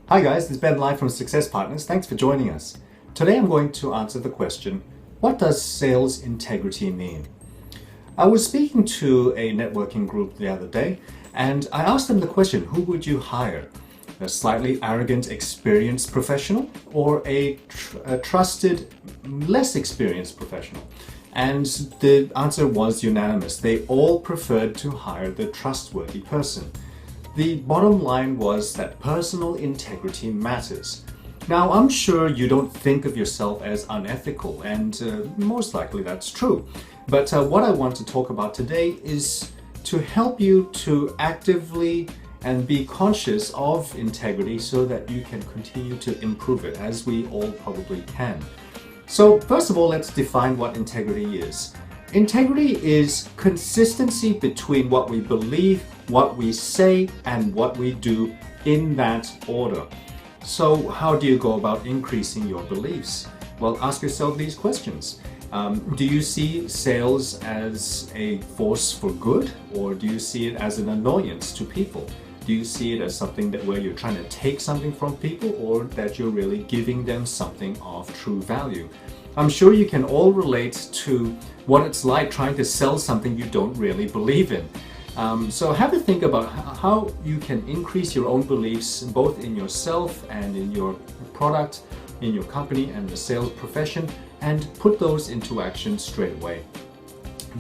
Hi guys, this is Ben live from Success Partners. Thanks for joining us. Today I'm going to answer the question, what does sales integrity mean? I was speaking to a networking group the other day and I asked them the question, who would you hire? A slightly arrogant, experienced professional or a trusted, less experienced professional? And the answer was unanimous. They all preferred to hire the trustworthy person. The bottom line was that personal integrity matters. Now, I'm sure you don't think of yourself as unethical, and most likely that's true. But what I want to talk about today is to help you to actively and be conscious of integrity so that you can continue to improve it, as we all probably can. So first of all, let's define what integrity is. Integrity is consistency between what we believe, what we say, and what we do in that order. So how do you go about increasing your beliefs? Well, ask yourself these questions. Do you see sales as a force for good, or do you see it as an annoyance to people? Do you see it as something where you're trying to take something from people, or that you're really giving them something of true value? I'm sure you can all relate to what it's like trying to sell something you don't really believe in. So have a think about how you can increase your own beliefs both in yourself and in your product, in your company and the sales profession, and put those into action straight away.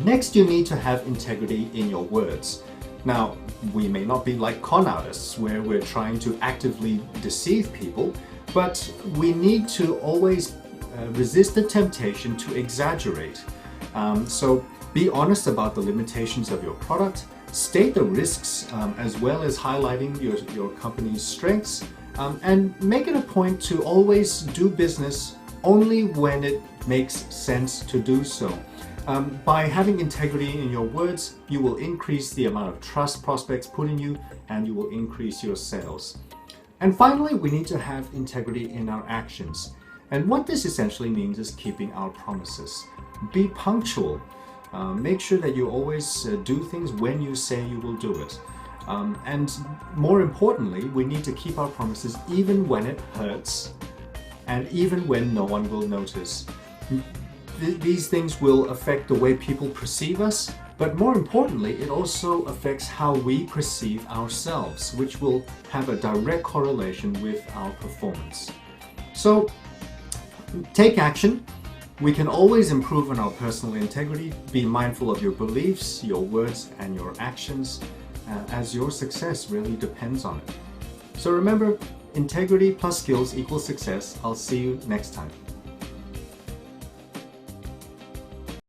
Next, you need to have integrity in your words. Now, we may not be like con artists where we're trying to actively deceive people, but we need to always resist the temptation to exaggerate. So be honest about the limitations of your product, state the risks as well as highlighting your company's strengths, and make it a point to always do business only when it makes sense to do so. By having integrity in your words, you will increase the amount of trust prospects put in you, and you will increase your sales. And finally, we need to have integrity in our actions. And what this essentially means is keeping our promises. Be punctual. Make sure that you always do things when you say you will do it. And more importantly, we need to keep our promises even when it hurts and even when no one will notice. These things will affect the way people perceive us, but more importantly, it also affects how we perceive ourselves, which will have a direct correlation with our performance. So, take action. We can always improve on our personal integrity. Be mindful of your beliefs, your words, and your actions, as your success really depends on it. So remember, integrity plus skills equals success. I'll see you next time.